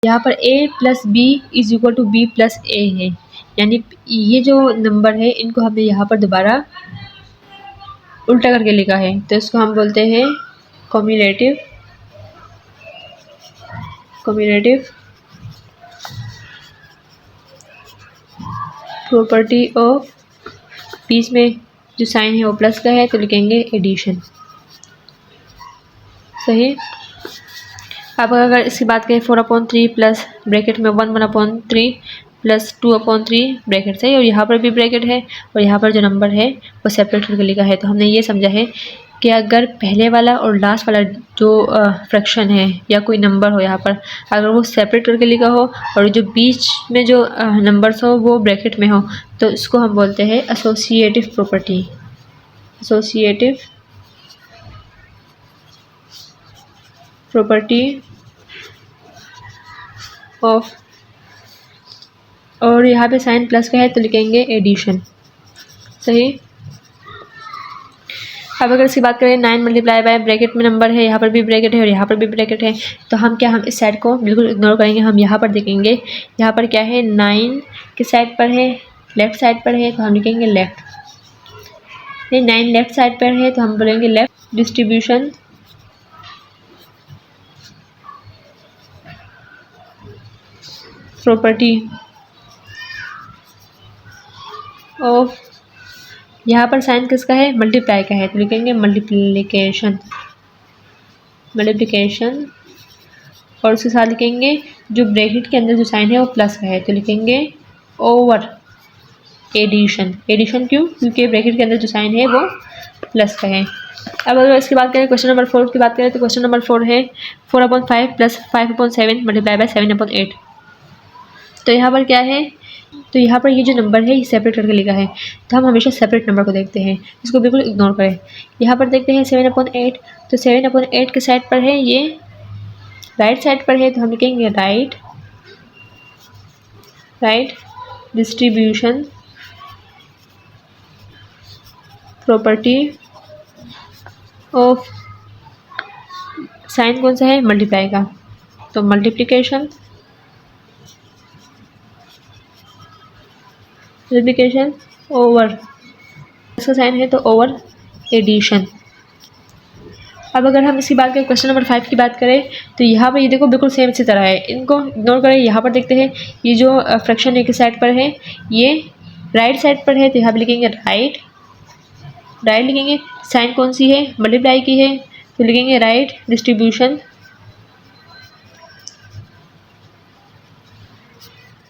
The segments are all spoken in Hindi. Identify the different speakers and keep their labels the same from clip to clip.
Speaker 1: यहाँ पर a plus b is equal to b plus a है, यानी ये जो नंबर है इनको हमने यहाँ पर दोबारा उल्टा करके लिखा है, तो इसको हम बोलते हैं कम्युलेटिव प्रॉपर्टी ऑफ, बीच में जो साइन है वो प्लस का है तो लिखेंगे एडिशन। सही। अब अगर इसकी बात करें 4/3 प्लस ब्रैकेट में 1/3 प्लस 2/3 ब्रैकेट, सही, और यहाँ पर भी ब्रैकेट है और यहाँ पर जो नंबर है वो सेपरेट करके लिखा है। तो हमने ये समझा है कि अगर पहले वाला और लास्ट वाला जो फ्रैक्शन है या कोई नंबर हो यहाँ पर, अगर वो सेपरेट करके लिखा हो और जो बीच में जो नंबर्स हो वो ब्रैकेट में हो, तो इसको हम बोलते हैं associative property. Associative property of, और यहाँ पे साइन प्लस का है तो लिखेंगे एडिशन। सही। अब अगर इसकी बात करें 9 मल्टीप्लाई बाय, ब्रैकेट में नंबर है, यहाँ पर भी ब्रैकेट है और यहाँ पर भी ब्रैकेट है, तो हम इस साइड को बिल्कुल इग्नोर करेंगे। हम यहाँ पर देखेंगे, यहाँ पर क्या है, 9 किस साइड पर है, लेफ्ट साइड पर है, तो हम लिखेंगे लेफ्ट। नहीं, 9 लेफ्ट साइड पर है तो हम बोलेंगे लेफ्ट। डिस्ट्रीब्यूशन प्रॉपर्टी ऑफ, यहाँ पर साइन किसका है, मल्टीप्लाई का है तो लिखेंगे मल्टीप्लिकेशन। और उसके साथ लिखेंगे जो ब्रैकेट के अंदर जो साइन है वो प्लस का है तो लिखेंगे ओवर एडिशन। एडिशन क्यों, क्योंकि ब्रैकेट के अंदर जो साइन है वो प्लस का है। अब अगर इसकी बात करें क्वेश्चन नंबर 4 की बात करें तो क्वेश्चन नंबर 4 है 4/5 प्लस 5/7 मल्टीप्लाई बाय 7/8। तो यहाँ पर क्या है, तो यहाँ पर ये जो नंबर है ये सेपरेट करके लिखा है, तो हम हमेशा सेपरेट नंबर को देखते हैं, इसको बिल्कुल इग्नोर करें। यहाँ पर देखते हैं 7/8, तो 7/8 के साइड पर है, ये राइट साइड पर है तो हम लिखेंगे right distribution property of, sine कौन सा है, मल्टीप्लाई का, तो मल्टीप्लिकेशन ओवर, इसका साइन है तो ओवर एडिशन। अब अगर हम इसकी बात करें क्वेश्चन नंबर 5 की बात करें तो यहाँ पर ये देखो बिल्कुल सेम इसी तरह है, इनको इग्नोर करें। यहाँ पर देखते हैं ये जो फ्रैक्शन है किस साइड पर है, ये राइट साइड पर है तो यहाँ पर लिखेंगे राइट लिखेंगे। साइन कौन सी है, मल्टीप्लाई की है तो लिखेंगे right distribution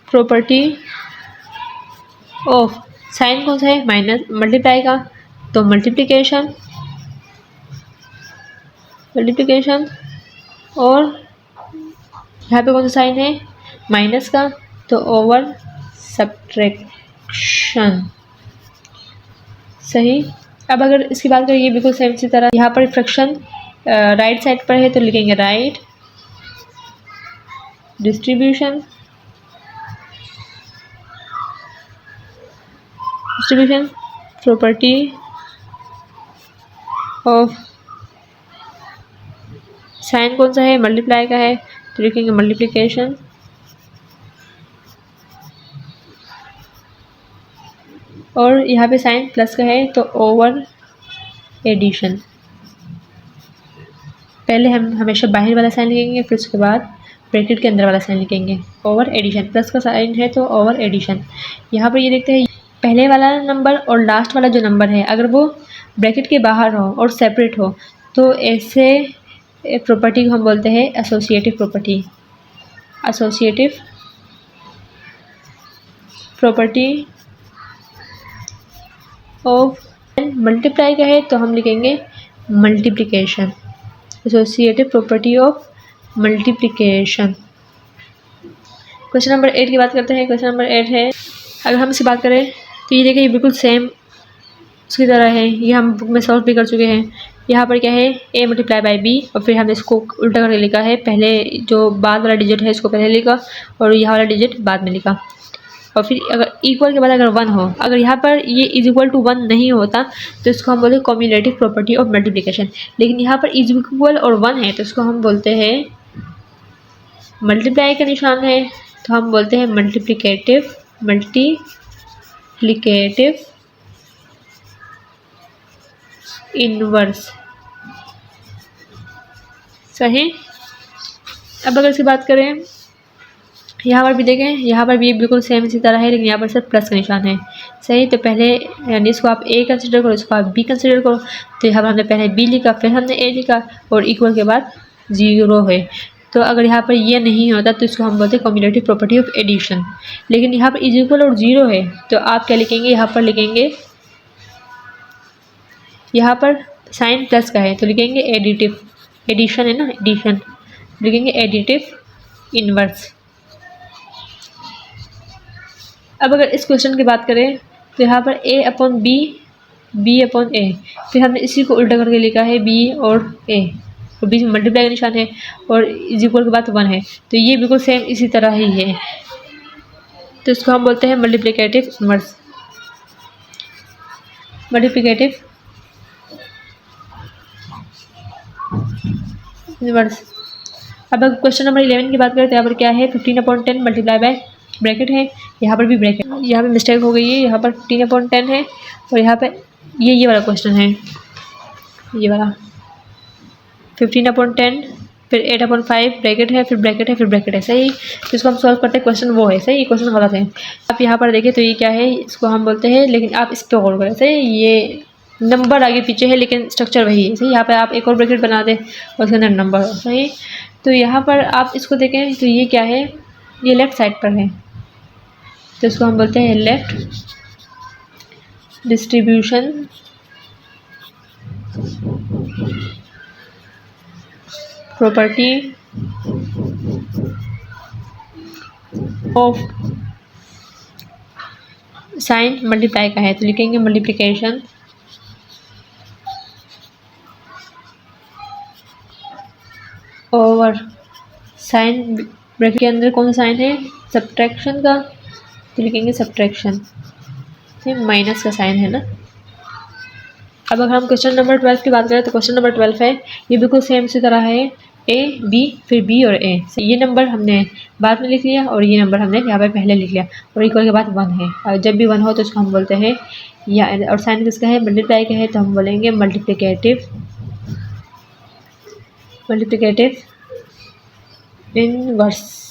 Speaker 1: property of, sine कौन सा है, माइनस मल्टीप्लाई का, तो मल्टीप्लिकेशन और यहाँ पे कौन सा साइन है, माइनस का, तो ओवर सब्ट्रैक्शन। सही। अब अगर इसकी बात करें ये बिल्कुल सेम इसी तरह, यहाँ पर फ्रैक्शन राइट साइड पर है तो लिखेंगे right distribution property of, sine कौन सा है, मल्टीप्लाई का है तो लिखेंगे मल्टीप्लिकेशन और यहाँ पे साइन प्लस का है तो ओवर एडिशन। पहले हम हमेशा बाहर वाला साइन लिखेंगे, फिर उसके बाद ब्रैकेट के अंदर वाला साइन लिखेंगे, ओवर एडिशन। प्लस का साइन है तो ओवर एडिशन। यहाँ पर ये देखते हैं पहले वाला नंबर और लास्ट वाला जो नंबर है अगर वो ब्रैकेट के बाहर हो और सेपरेट हो तो ऐसे प्रॉपर्टी को हम बोलते हैं एसोसिएटिव प्रॉपर्टी ऑफ। मल्टीप्लाई का है तो हम लिखेंगे multiplication, associative property of multiplication. Question number 8 की बात करते हैं। क्वेश्चन नंबर 8 है, अगर हम इसकी बात करें तो ये देखिए ये बिल्कुल सेम उसकी तरह है, ये हम बुक में सॉल्व भी कर चुके हैं। यहाँ पर क्या है, a मल्टीप्लाई बाई बी, और फिर हमने इसको उल्टा करके लिखा है, पहले जो बाद वाला डिजिट है इसको पहले लिखा और यहाँ वाला डिजिट बाद में लिखा। और फिर अगर इक्वल के बाद अगर 1 हो, अगर यहाँ पर ये इज इक्वल टू 1 नहीं होता तो इसको हम बोलते हैं कम्युलेटिव प्रॉपर्टी ऑफ मल्टीप्लिकेशन। लेकिन यहाँ पर इज इक्वल और 1 है तो इसको हम बोलते हैं मल्टीप्लाई का निशान है तो हम बोलते हैं मल्टीप्लिकेटिव इनवर्स। सही। अब अगर इसकी बात करें यहाँ पर भी देखें, यहाँ पर भी बिल्कुल सेम इसी तरह है, लेकिन यहाँ पर सिर्फ प्लस का निशान है। सही। तो पहले यानी इसको आप ए कंसिडर करो, इसको आप बी कंसिडर करो। तो यहाँ पर हमने पहले बी लिखा, फिर हमने ए लिखा, और इक्वल के बाद 0 है। तो अगर यहाँ पर ये नहीं होता तो इसको हम बोलते हैं कम्युलेटिव प्रॉपर्टी ऑफ एडिशन। लेकिन यहाँ पर इज इक्वल और 0 है, तो आप क्या लिखेंगे, यहाँ पर लिखेंगे, यहाँ पर साइन प्लस का है तो लिखेंगे एडिटिव, एडिशन है ना, एडिशन, लिखेंगे एडिटिव इनवर्स। अब अगर इस क्वेश्चन की बात करें तो यहाँ पर a अपॉन बी अपॉन ए, फिर हमने इसी को उल्टा करके लिखा है b और a, और बीच में मल्टीप्लाई का निशान है और इज इक्वल के बाद 1 है। तो ये बिल्कुल सेम इसी तरह ही है, तो इसको हम बोलते हैं मल्टीप्लिकेटिव इनवर्स, मल्टीप्लिकेटिव इनवर्स। अब अगर क्वेश्चन नंबर 11 की बात करें तो यहाँ पर क्या है, 15/10 मल्टीप्लाई बाय ब्रैकेट है, यहाँ पर भी ब्रैकेट, यहाँ पे मिस्टेक हो गई है, यहाँ पर 15/10 है, और यहाँ पे ये वाला क्वेश्चन है, ये वाला 15/10, फिर 8/5 ब्रैकेट है, फिर ब्रैकेट है, फिर ब्रैकेट है। सही। तो इसको हम सॉल्व करते हैं, क्वेश्चन वो है। सही। क्वेश्चन गलत है। आप यहाँ पर देखें तो ये क्या है, इसको हम बोलते हैं, लेकिन आप इस पर गौर करें। सही। ये नंबर आगे पीछे है लेकिन स्ट्रक्चर वही है। सही। यहाँ पर आप एक और ब्रैकेट बना दें और उसके अंदर नंबर हो। सही। तो यहाँ पर आप इसको देखें तो ये क्या है, ये लेफ्ट साइड पर है, तो इसको हम बोलते हैं left distribution property of sign multiply का है, तो लिखेंगे मल्टीप्लिकेशन ओवर साइन, ब्रैकेट के अंदर कौन सा साइन है, सब्ट्रैक्शन का, तो लिखेंगे सब्ट्रैक्शन, माइनस का साइन है ना। अब अगर हम क्वेश्चन नंबर 12 की बात करें तो क्वेश्चन नंबर 12 है, ये बिल्कुल सेम इसी तरह है, ए बी फिर बी और ए। ये नंबर हमने बाद में लिख लिया और ये नंबर हमने यहाँ पे पहले लिख लिया, और इक्वल के बाद 1 है, और जब भी 1 हो तो उसको हम बोलते हैं या, और साइन किसका है, मल्टीप्लाई का है, तो हम बोलेंगे मल्टीप्लिकेटिव इनवर्स।